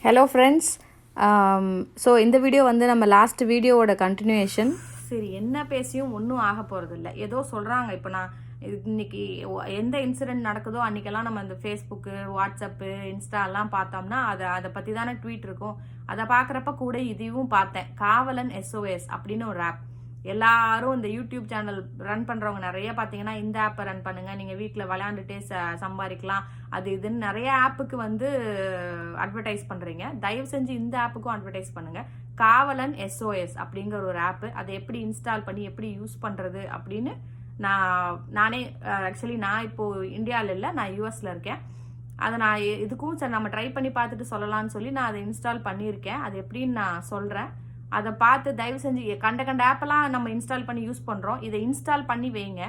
Hello friends. So இந்த video வந்து நம்ம லாஸ்ட் வீடியோவோட கண்டினியூஷன். சரி, என்ன பேசியும் ஒன்றும் ஆக போகிறதில்ல. ஏதோ சொல்கிறாங்க. இப்போ நான் இன்னைக்கு எந்த இன்சிடென்ட் நடக்குதோ அன்றைக்கெல்லாம் நம்ம இந்த ஃபேஸ்புக்கு, வாட்ஸ்அப்பு, இன்ஸ்டாலாம் பார்த்தோம்னா அதை பற்றி தானே ட்வீட் இருக்கும். அதை பார்க்குறப்ப கூட இதையும் பார்த்தேன். காவலன் SOS அப்படின்னு ஒரு ஆப். எல்லாரும் இந்த யூடியூப் சேனல் ரன் பண்ணுறவங்க நிறைய பார்த்தீங்கன்னா இந்த ஆப்பை ரன் பண்ணுங்கள், நீங்கள் வீட்டில் விளையாண்டுட்டே சம்பாதிக்கலாம், அது இதுன்னு நிறைய ஆப்புக்கு வந்து அட்வர்டைஸ் பண்ணுறீங்க. தயவு செஞ்சு இந்த ஆப்புக்கும் அட்வர்டைஸ் பண்ணுங்கள். காவலன் SOS அப்படிங்கிற ஒரு ஆப்பு. அதை எப்படி இன்ஸ்டால் பண்ணி எப்படி யூஸ் பண்ணுறது அப்படின்னு நானே ஆக்சுவலி நான் இப்போது இந்தியாவில் இல்லை, நான் யூஎஸில் இருக்கேன். அதை நான் இதுக்கும் சரி நம்ம ட்ரை பண்ணி பார்த்துட்டு சொல்லலாம்னு சொல்லி நான் அதை இன்ஸ்டால் பண்ணியிருக்கேன். அது எப்படின்னு நான் சொல்கிறேன். அதை பார்த்து தயவு செஞ்சு கண்ட ஆப்பெல்லாம் நம்ம இன்ஸ்டால் பண்ணி யூஸ் பண்ணுறோம். இதை இன்ஸ்டால் பண்ணி வைங்க,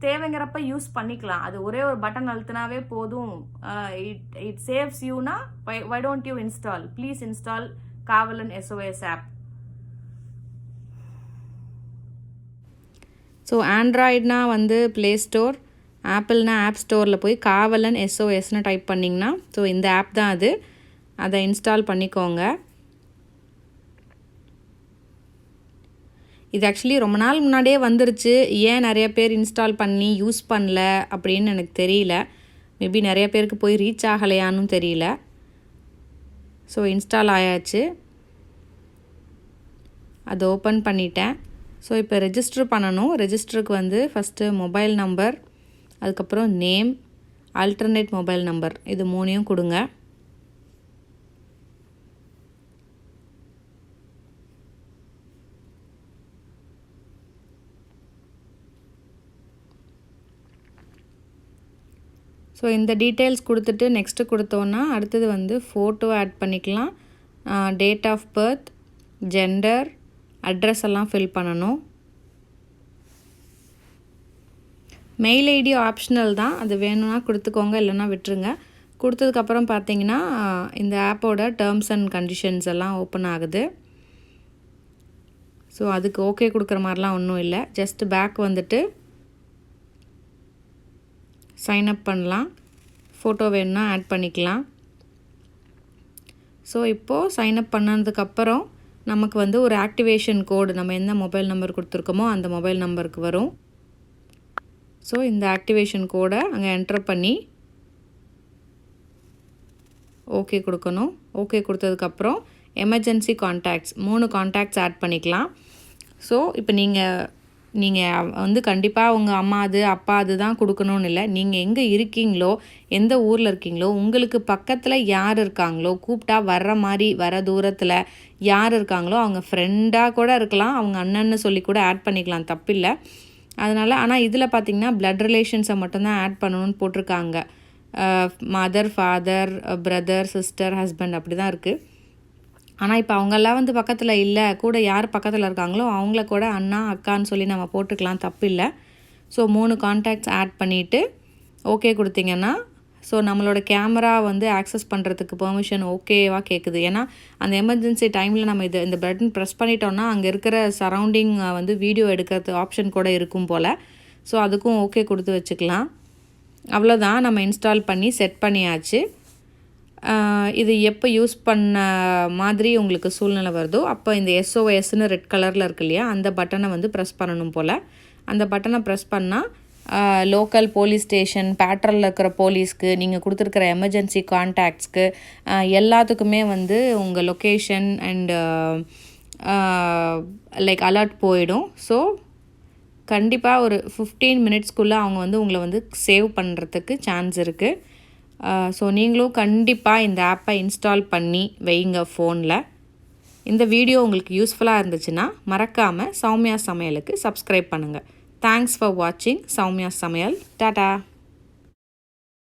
தேவைங்கிறப்ப யூஸ் பண்ணிக்கலாம். அது ஒரே ஒரு பட்டன் அழுத்தினாவே போதும். இட் சேவ்ஸ் யூனா why don't you install? Please install Kavalan SOS app. So ஆண்ட்ராய்ட்னா வந்து ப்ளே ஸ்டோர், ஆப்பிள்னா ஆப் ஸ்டோரில் போய் காவலன் SOSன்னு டைப் பண்ணிங்கன்னா ஸோ இந்த ஆப் தான் அது. அதை இன்ஸ்டால் பண்ணிக்கோங்க. இது ஆக்சுவலி ரொம்ப நாள் முன்னாடியே வந்துருச்சு. ஏன் நிறைய பேர் இன்ஸ்டால் பண்ணி யூஸ் பண்ணல அப்படின்னு எனக்கு தெரியல. மேபி நிறைய பேருக்கு போய் ரீச் ஆகலையான்னு தெரியல. ஸோ இன்ஸ்டால் ஆயாச்சு. அதை ஓப்பன் பண்ணிட்டேன். ஸோ இப்போ ரெஜிஸ்டர் பண்ணணும். ரெஜிஸ்டருக்கு வந்து ஃபஸ்ட்டு மொபைல் நம்பர், அதுக்கப்புறம் நேம், ஆல்டர்னேட் மொபைல் நம்பர், இது மூணையும் கொடுங்க. ஸோ இந்த டீட்டெயில்ஸ் கொடுத்துட்டு நெக்ஸ்ட்டு கொடுத்தோன்னா அடுத்தது வந்து ஃபோட்டோ ஆட் பண்ணிக்கலாம். Date of birth, gender, address எல்லாம் ஃபில் பண்ணணும். மெயில் ஐடி ஆப்ஷனல் தான், அது வேணும்னா கொடுத்துக்கோங்க, இல்லைன்னா விட்டுருங்க. கொடுத்ததுக்கப்புறம் பார்த்தீங்கன்னா இந்த ஆப்போட டேர்ம்ஸ் அண்ட் கண்டிஷன்ஸ் எல்லாம் ஓப்பன் ஆகுது. ஸோ அதுக்கு ஓகே கொடுக்குற மாதிரிலாம் ஒன்றும் இல்லை. ஜஸ்ட் பேக் வந்துட்டு சைன் அப் பண்ணலாம். ஃபோட்டோ வேணும்னா ஆட் பண்ணிக்கலாம். ஸோ இப்போது சைன் அப் பண்ணதுக்கப்புறம் நமக்கு வந்து ஒரு ஆக்டிவேஷன் கோடு, நம்ம எந்த மொபைல் நம்பர் கொடுத்துருக்கோமோ அந்த மொபைல் நம்பருக்கு வரும். ஸோ இந்த ஆக்டிவேஷன் கோடை அங்கே என்டர் பண்ணி ஓகே கொடுக்கணும். ஓகே கொடுத்ததுக்கப்புறம் எமர்ஜென்சி கான்டாக்ட்ஸ் 3 கான்டாக்ட்ஸ் ஆட் பண்ணிக்கலாம். ஸோ இப்போ நீங்கள் வந்து கண்டிப்பாக உங்கள் அம்மா அது அப்பா அது தான் கொடுக்கணும்னு இல்லை. நீங்கள் எங்கே இருக்கீங்களோ, எந்த ஊரில் இருக்கீங்களோ, உங்களுக்கு பக்கத்தில் யார் இருக்காங்களோ, கூப்பிட்டா வர்ற மாதிரி வர தூரத்தில் யார் இருக்காங்களோ அவங்க ஃப்ரெண்டாக கூட இருக்கலாம், அவங்க அண்ணன்னு சொல்லி கூட ஆட் பண்ணிக்கலாம், தப்பில்லை. அதனால் ஆனால் இதில் பார்த்திங்கன்னா ப்ளட் ரிலேஷன்ஸை மட்டும்தான் ஆட் பண்ணணும்னு போட்டிருக்காங்க. Mother, father, brother, sister, husband அப்படி தான் இருக்குது. ஆனால் இப்போ அவங்கெல்லாம் வந்து பக்கத்தில் இல்லை, கூட யார் பக்கத்தில் இருக்காங்களோ அவங்கள கூட அண்ணா அக்கான்னு சொல்லி நம்ம போட்டுக்கலாம், தப்பு இல்லை. ஸோ 3 கான்டாக்ட்ஸ் ஆட் பண்ணிவிட்டு ஓகே கொடுத்தீங்கன்னா ஸோ நம்மளோட கேமரா வந்து ஆக்சஸ் பண்ணுறதுக்கு பெர்மிஷன் ஓகேவா கேட்குது. ஏன்னா அந்த எமர்ஜென்சி டைமில் நம்ம இந்த பட்டன் ப்ரெஸ் பண்ணிட்டோம்னா அங்கே இருக்கிற சரௌண்டிங் வந்து வீடியோ எடுக்கிறது ஆப்ஷன் கூட இருக்கும் போல். ஸோ அதுக்கும் ஓகே கொடுத்து வச்சுக்கலாம். அவ்வளோதான், நம்ம இன்ஸ்டால் பண்ணி செட் பண்ணியாச்சு. இது எப்போ யூஸ் பண்ண மாதிரி உங்களுக்கு சூழ்நிலை வருதோ அப்போ இந்த SOSன்னு ரெட் கலரில் இருக்கு இல்லையா, அந்த பட்டனை வந்து ப்ரெஸ் பண்ணணும் போல். அந்த பட்டனை ப்ரெஸ் பண்ணால் லோக்கல் போலீஸ் ஸ்டேஷன், பேட்ரோலில் இருக்கிற போலீஸ்க்கு, நீங்கள் கொடுத்துருக்கிற எமர்ஜென்சி கான்டாக்ட்ஸ்க்கு எல்லாத்துக்குமே வந்து உங்கள் லொக்கேஷன் அண்டு லைக் அலர்ட் போயிடும். ஸோ கண்டிப்பாக ஒரு 15 மினிட்ஸ்க்குள்ளே அவங்க வந்து உங்களை வந்து சேவ் பண்ணுறதுக்கு சான்ஸ் இருக்குது. ஸோ நீங்களும் கண்டிப்பாக இந்த ஆப்பை இன்ஸ்டால் பண்ணி வைங்க ஃபோனில். இந்த வீடியோ உங்களுக்கு யூஸ்ஃபுல்லாக இருந்துச்சுன்னா மறக்காமல் சௌமியா சமையலுக்கு சப்ஸ்கிரைப் பண்ணுங்கள். தேங்க்ஸ் ஃபார் வாட்சிங் சௌமியா சமையல். டாடா.